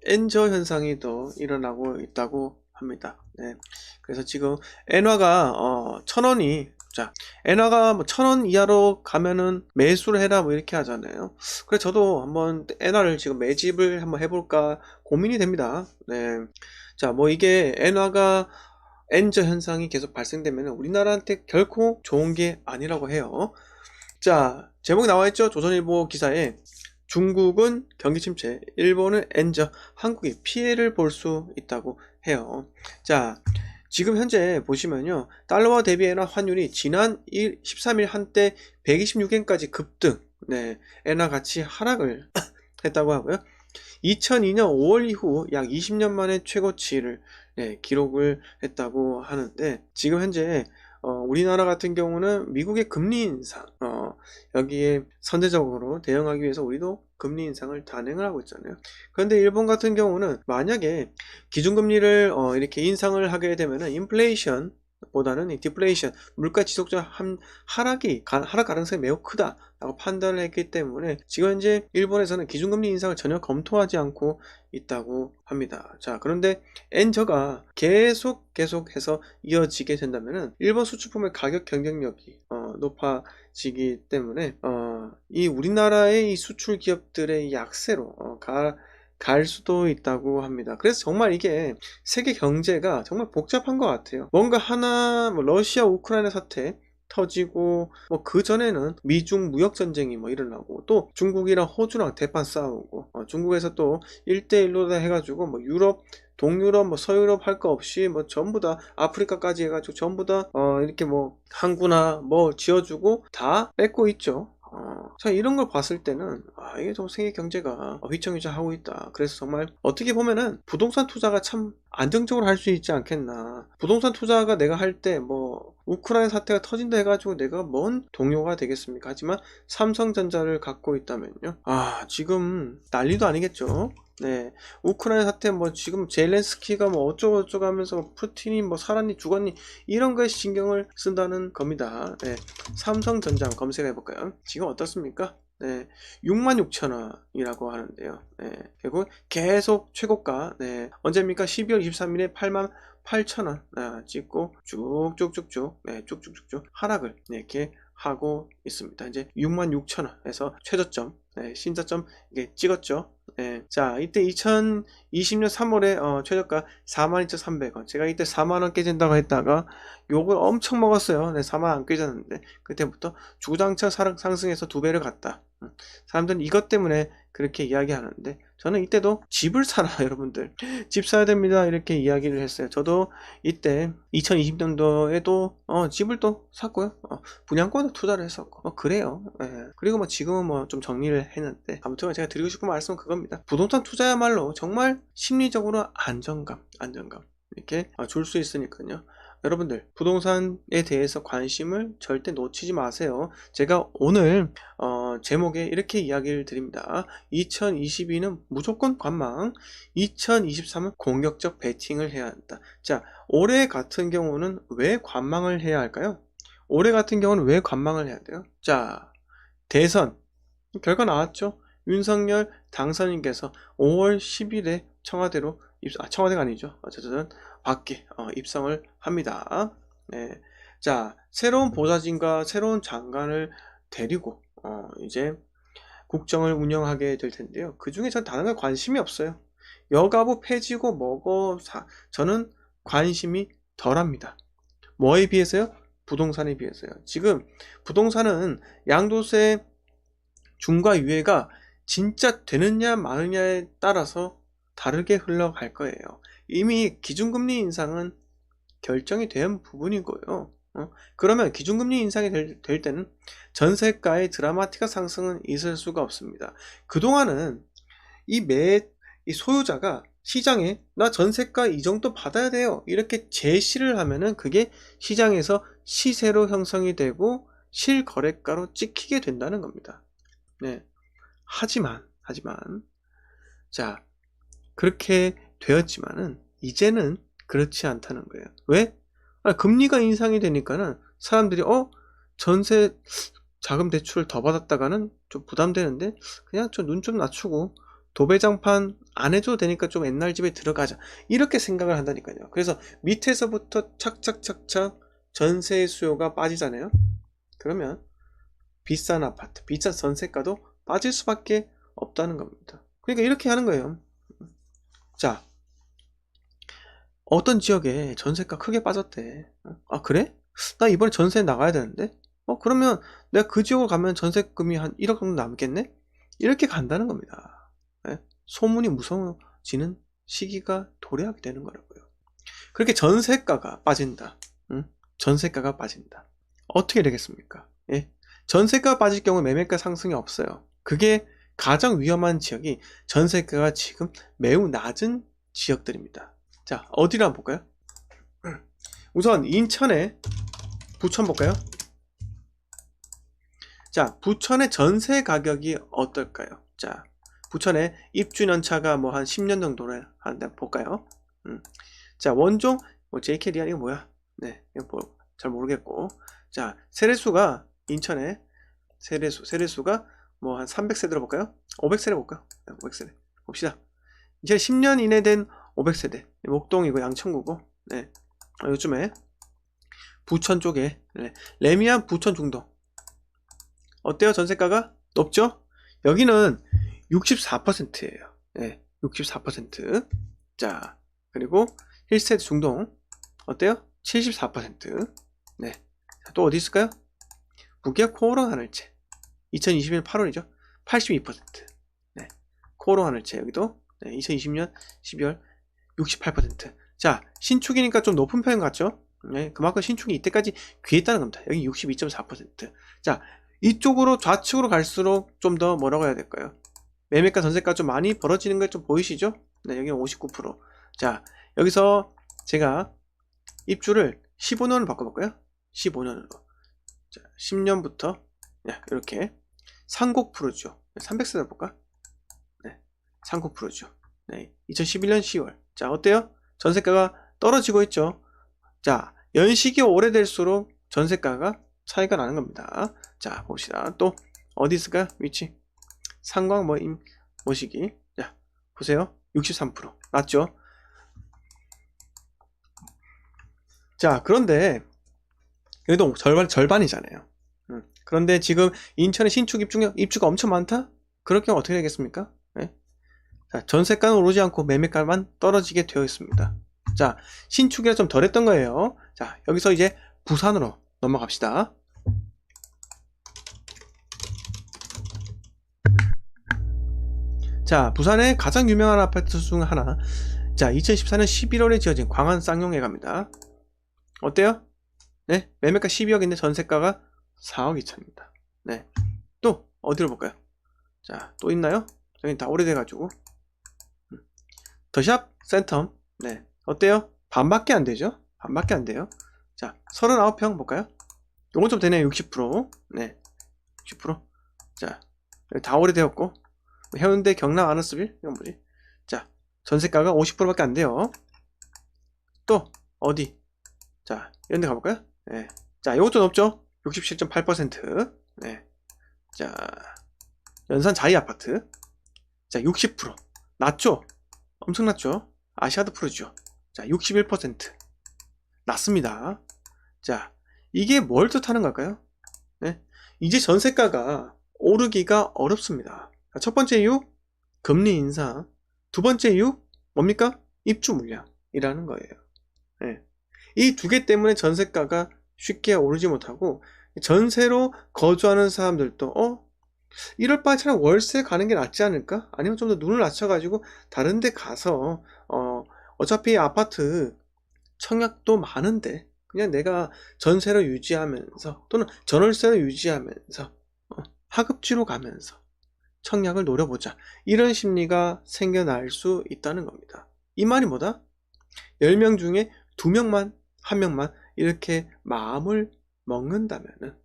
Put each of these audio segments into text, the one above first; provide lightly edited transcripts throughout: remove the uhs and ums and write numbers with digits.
엔저 현상이 또 일어나고 있다고 합니다. 네. 그래서 지금 엔화가 1,000원이 엔화가 뭐 1,000원 이하로 가면은 매수를 해라 뭐 이렇게 하잖아요. 그래서 저도 한번 엔화를 지금 매집을 한번 해볼까 고민이 됩니다. 네. 자, 뭐 이게 엔화가 엔저 현상이 계속 발생되면 우리나라한테 결코 좋은 게 아니라고 해요. 자, 제목이 나와있죠? 조선일보 기사에 중국은 경기 침체, 일본은 엔저, 한국이 피해를 볼 수 있다고 해요. 자, 지금 현재 보시면요, 달러와 대비 엔화 환율이 지난 13일 한때 126엔까지 급등, 네, 엔화 가치 하락을 했다고 하고요. 2002년 5월 이후 약 20년 만에 최고치를 기록을 했다고 하는데, 지금 현재 우리나라 같은 경우는 미국의 금리 인상, 여기에 선제적으로 대응하기 위해서 우리도 금리 인상을 단행을 하고 있잖아요. 그런데 일본 같은 경우는 만약에 기준금리를 이렇게 인상을 하게 되면은 인플레이션 보다는 이 디플레이션, 물가 지속적 하락 가능성이 매우 크다라고 판단을 했기 때문에 지금 현재 일본에서는 기준금리 인상을 전혀 검토하지 않고 있다고 합니다. 자, 그런데 엔저가 계속해서 이어지게 된다면은 일본 수출품의 가격 경쟁력이 높아지기 때문에 이 우리나라의 이 수출 기업들의 약세로 갈 수도 있다고 합니다. 그래서 정말 이게 세계 경제가 정말 복잡한 것 같아요. 뭔가 하나 뭐 러시아 우크라이나 사태 터지고 뭐 그 전에는 미중 무역 전쟁이 뭐 일어나고 또 중국이랑 호주랑 대판 싸우고 중국에서 또 1대1로 해가지고 뭐 유럽 동유럽 뭐 서유럽 할 거 없이 뭐 전부 다 아프리카까지 해가지고 전부 다 이렇게 뭐 항구나 뭐 지어주고 다 뺏고 있죠. 자, 이런 걸 봤을 때는 이게 좀 세계 경제가 휘청휘청하고 있다. 그래서 정말 어떻게 보면은 부동산 투자가 참 안정적으로 할 수 있지 않겠나. 부동산 투자가 내가 할 때 뭐 우크라이나 사태가 터진다 해가지고 내가 뭔 동요가 되겠습니까? 하지만 삼성전자를 갖고 있다면요, 지금 난리도 아니겠죠. 네, 우크라이나 사태 뭐 지금 젤렌스키가 뭐 어쩌고 하면서 푸틴이 뭐 살았니 죽었니 이런 거에 신경을 쓴다는 겁니다. 네, 삼성전자 한번 검색해 볼까요? 지금 어떻습니까? 네, 66,000원이라고 하는데요. 네, 결국 계속 최고가, 네, 언제입니까? 12월 23일에 88,000원 찍고 쭉쭉쭉쭉, 네, 쭉쭉쭉쭉 하락을 이렇게 하고 있습니다. 이제 66,000원에서 최저점, 네, 신저점 이게 찍었죠. 네, 자, 이때 2020년 3월에 최저가 42,300원. 제가 이때 4만원 깨진다고 했다가 욕을 엄청 먹었어요. 네, 4만 안 깨졌는데 그때부터 주구장창 상승해서 2배를 갔다. 사람들은 이것 때문에 그렇게 이야기하는데 저는 이때도 집을 사라 여러분들 집 사야 됩니다 이렇게 이야기를 했어요. 저도 이때 2020년도에도 집을 또 샀고요. 분양권에 투자를 했었고 그래요. 예. 그리고 뭐 지금은 뭐 좀 정리를 했는데 아무튼 제가 드리고 싶은 말씀은 그겁니다. 부동산 투자야말로 정말 심리적으로 안정감 이렇게 줄 수 있으니까요. 여러분들 부동산에 대해서 관심을 절대 놓치지 마세요. 제가 오늘 제목에 이렇게 이야기를 드립니다. 2022는 무조건 관망, 2023은 공격적 베팅을 해야 한다. 자, 올해 같은 경우는 왜 관망을 해야 할까요? 올해 같은 경우는 왜 관망을 해야 돼요? 자, 대선 결과 나왔죠. 윤석열 당선인께서 5월 10일에 청와대로 청와대가 아니죠. 어쨌든 밖에 입성을 합니다. 네. 자, 새로운 보좌진과 새로운 장관을 데리고 이제 국정을 운영하게 될 텐데요. 그 중에 전 다른 걸 관심이 없어요. 여가부 폐지고 뭐고 저는 관심이 덜합니다. 뭐에 비해서요? 부동산에 비해서요. 지금 부동산은 양도세 중과 유예가 진짜 되느냐 마느냐에 따라서 다르게 흘러갈 거예요. 이미 기준금리 인상은 결정이 된 부분이고요. 그러면 기준금리 인상이 될 때는 전세가의 드라마틱한 상승은 있을 수가 없습니다. 그동안은 이 소유자가 시장에 나 전세가 이 정도 받아야 돼요 이렇게 제시를 하면은 그게 시장에서 시세로 형성이 되고 실거래가로 찍히게 된다는 겁니다. 네. 하지만 자, 그렇게 되었지만은 이제는 그렇지 않다는 거예요. 왜? 금리가 인상이 되니까는 사람들이 전세 자금 대출을 더 받았다가는 좀 부담되는데 그냥 좀 눈 좀 낮추고 도배장판 안 해줘도 되니까 좀 옛날 집에 들어가자, 이렇게 생각을 한다니까요. 그래서 밑에서부터 착착착착 전세 수요가 빠지잖아요. 그러면 비싼 아파트, 비싼 전세가도 빠질 수밖에 없다는 겁니다. 그러니까 이렇게 하는 거예요. 자, 어떤 지역에 전세가 크게 빠졌대. 아, 그래? 나 이번에 전세 나가야 되는데? 그러면 내가 그 지역으로 가면 전세금이 한 1억 정도 남겠네? 이렇게 간다는 겁니다. 예? 소문이 무서워지는 시기가 도래하게 되는 거라고요. 그렇게 전세가가 빠진다. 응? 전세가가 빠진다. 어떻게 되겠습니까? 예? 전세가가 빠질 경우 매매가 상승이 없어요. 그게 가장 위험한 지역이 전세가가 지금 매우 낮은 지역들입니다. 자, 어디를 한번 볼까요? 우선 인천에 부천 볼까요? 자, 부천의 전세 가격이 어떨까요? 자, 부천의 입주 연차가 뭐 한 10년 정도를 한다 볼까요? 자, 원종 뭐 JK 리안 이거 뭐야? 네, 이거 뭐 잘 모르겠고. 자, 세례수가 인천에 세례수가 뭐 한 300세대로 볼까요? 500세대 볼까요? 500세대 봅시다. 이제 10년 이내 된 500세대. 목동이고 양천구고. 네. 요즘에 부천 쪽에 레미안 부천 중동 어때요? 전세가가 높죠? 여기는 64%예요. 네, 64%. 자, 그리고 1세대 중동 어때요? 74%. 네. 또 어디 있을까요? 북의 코오롱 하늘채 2021년 8월이죠. 82%. 네. 코오롱 하늘채 여기도 2020년 12월 68%. 자, 신축이니까 좀 높은 편 같죠? 네, 그만큼 신축이 이때까지 귀했다는 겁니다. 여기 62.4%. 자, 이쪽으로 좌측으로 갈수록 좀 더 뭐라고 해야 될까요? 매매가 전세가 좀 많이 벌어지는 게 좀 보이시죠? 네, 여기는 59%. 자, 여기서 제가 입주를 15년으로 바꿔볼까요? 15년으로. 자, 10년부터 이렇게 상곡 푸르죠. 300세대 볼까? 네, 상곡 푸르죠. 네, 2011년 10월. 자, 어때요? 전세가가 떨어지고 있죠. 자, 연식이 오래될수록 전세가가 차이가 나는 겁니다. 자, 봅시다. 또 어디 있을까? 위치 상광 모시기. 자, 보세요. 63% 맞죠? 자, 그런데 여기도 절반이잖아요. 그런데 지금 인천의 신축 입주가 엄청 많다? 그럴 경우 어떻게 되겠습니까? 네? 자, 전세가는 오르지 않고 매매가만 떨어지게 되어 있습니다. 자, 신축이라 좀 덜했던 거예요. 자, 여기서 이제 부산으로 넘어갑시다. 자, 부산의 가장 유명한 아파트 중 하나. 자, 2014년 11월에 지어진 광안 쌍용회갑니다. 어때요? 네, 매매가 12억인데 전세가가 4억 2천입니다. 네, 또 어디로 볼까요? 자, 또 있나요? 여기 다 오래돼가지고. 더샵 센텀. 네, 어때요? 반밖에 안 되죠? 반밖에 안 돼요. 자, 39평 볼까요? 요건 좀 되네요. 60%. 네, 60%. 자, 여기 다 오래되었고. 해운대 경남 아너스빌 이건 뭐지? 자, 전세가가 50%밖에 안 돼요. 또 어디? 자, 이런 데 가볼까요? 네. 자, 이것도 높죠? 67.8%. 네. 자, 연산 자이 아파트. 자, 60%. 낮죠? 엄청 낮죠? 아시아드 프로죠. 자, 61%. 낮습니다. 자, 이게 뭘 뜻하는 걸까요? 네. 이제 전세가가 오르기가 어렵습니다. 첫 번째 이유, 금리 인상. 두 번째 이유, 뭡니까? 입주 물량이라는 거예요. 네. 이 두 개 때문에 전세가가 쉽게 오르지 못하고, 전세로 거주하는 사람들도 이럴 바에 차라리 월세 가는 게 낫지 않을까? 아니면 좀 더 눈을 낮춰가지고 다른 데 가서 어차피 아파트 청약도 많은데 그냥 내가 전세로 유지하면서 또는 전월세로 유지하면서 하급지로 가면서 청약을 노려보자, 이런 심리가 생겨날 수 있다는 겁니다. 이 말이 뭐다? 10명 중에 2명만 1명만 이렇게 마음을 먹는다면은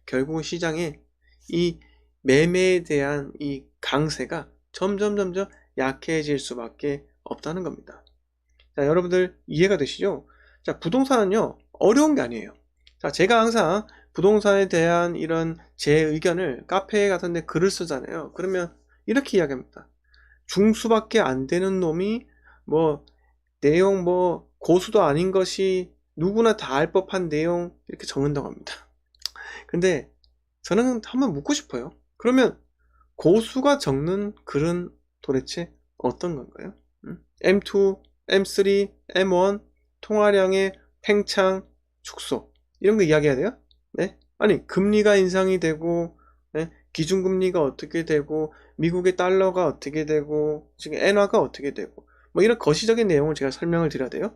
결국은 시장에 이 매매에 대한 이 강세가 점점 약해질 수밖에 없다는 겁니다. 자, 여러분들 이해가 되시죠? 자, 부동산은요 어려운 게 아니에요. 자, 제가 항상 부동산에 대한 이런 제 의견을 카페 같은 데 글을 쓰잖아요. 그러면 이렇게 이야기합니다. 중수밖에 안 되는 놈이 뭐 내용 뭐 고수도 아닌 것이 누구나 다 알 법한 내용 이렇게 적는다고 합니다. 근데 저는 한번 묻고 싶어요. 그러면 고수가 적는 글은 도대체 어떤 건가요? M2, M3, M1, 통화량의 팽창, 축소 이런 거 이야기해야 돼요? 네? 아니 금리가 인상이 되고 네? 기준금리가 어떻게 되고 미국의 달러가 어떻게 되고 지금 엔화가 어떻게 되고 뭐 이런 거시적인 내용을 제가 설명을 드려야 돼요?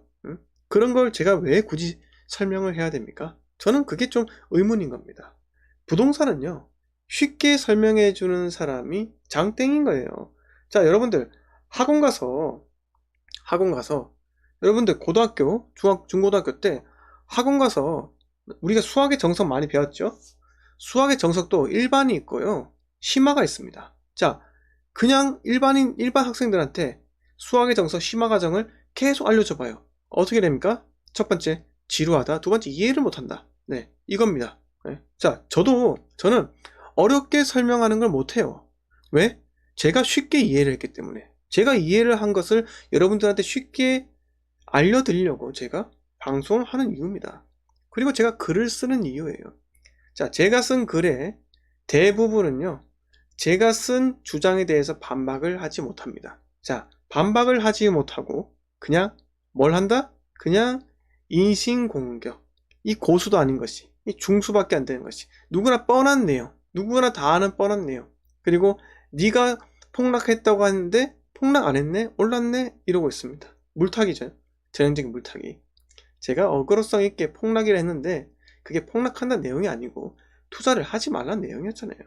그런 걸 제가 왜 굳이 설명을 해야 됩니까? 저는 그게 좀 의문인 겁니다. 부동산은요 쉽게 설명해 주는 사람이 장땡인 거예요. 자 여러분들 학원 가서 여러분들 고등학교 중고등학교 때 학원 가서 우리가 수학의 정석 많이 배웠죠? 수학의 정석도 일반이 있고요 심화가 있습니다. 자 그냥 일반 학생들한테 수학의 정석 심화 과정을 계속 알려줘 봐요. 어떻게 됩니까? 첫 번째 지루하다, 두 번째 이해를 못한다. 네 이겁니다. 네. 자 저는 어렵게 설명하는 걸 못해요. 왜? 제가 쉽게 이해를 했기 때문에. 제가 이해를 한 것을 여러분들한테 쉽게 알려드리려고 제가 방송하는 이유입니다. 그리고 제가 글을 쓰는 이유예요. 자, 제가 쓴 글의 대부분은요, 제가 쓴 주장에 대해서 반박을 하지 못합니다. 자, 반박을 하지 못하고 그냥 뭘 한다? 그냥 인신공격. 이 고수도 아닌 것이, 이 중수밖에 안 되는 것이, 누구나 뻔한 내용, 누구나 다 아는 뻔한 내용. 그리고 네가 폭락했다고 하는데 폭락 안 했네? 올랐네? 이러고 있습니다. 물타기죠. 전형적인 물타기. 제가 어그로성 있게 폭락이라 했는데 그게 폭락한다는 내용이 아니고 투자를 하지 말라는 내용이었잖아요.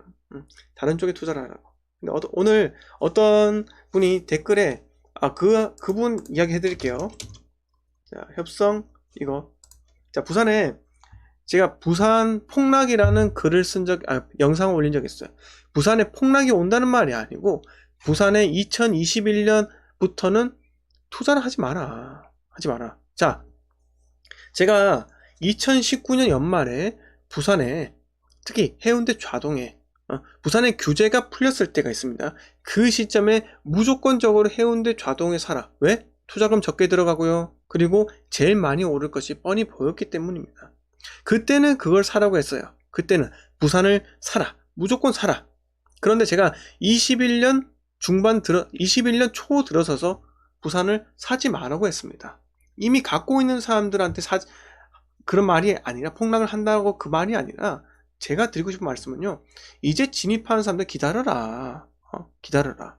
다른 쪽에 투자를 하라고. 근데 오늘 어떤 분이 댓글에 그분 이야기 해드릴게요. 자, 협성 이거. 자, 부산에 제가 부산 폭락이라는 글을 영상을 올린 적이 있어요. 부산에 폭락이 온다는 말이 아니고 부산에 2021년부터는 투자를 하지 마라. 자, 제가 2019년 연말에 부산에 특히 해운대 좌동에 부산에 규제가 풀렸을 때가 있습니다. 그 시점에 무조건적으로 해운대 좌동에 사라. 왜? 투자금 적게 들어가고요. 그리고 제일 많이 오를 것이 뻔히 보였기 때문입니다. 그때는 그걸 사라고 했어요. 그때는 부산을 사라. 무조건 사라. 그런데 제가 21년 초 들어서서 부산을 사지 말라고 했습니다. 이미 갖고 있는 사람들한테 그런 말이 아니라 폭락을 한다고 그 말이 아니라 제가 드리고 싶은 말씀은요. 이제 진입하는 사람들 기다려라. 기다려라.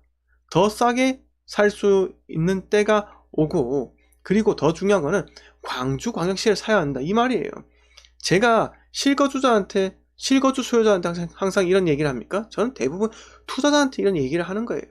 더 싸게 살 수 있는 때가 오고 그리고 더 중요한 거는 광주광역시를 사야 한다. 이 말이에요. 제가 실거주 소유자한테 항상 이런 얘기를 합니까? 저는 대부분 투자자한테 이런 얘기를 하는 거예요.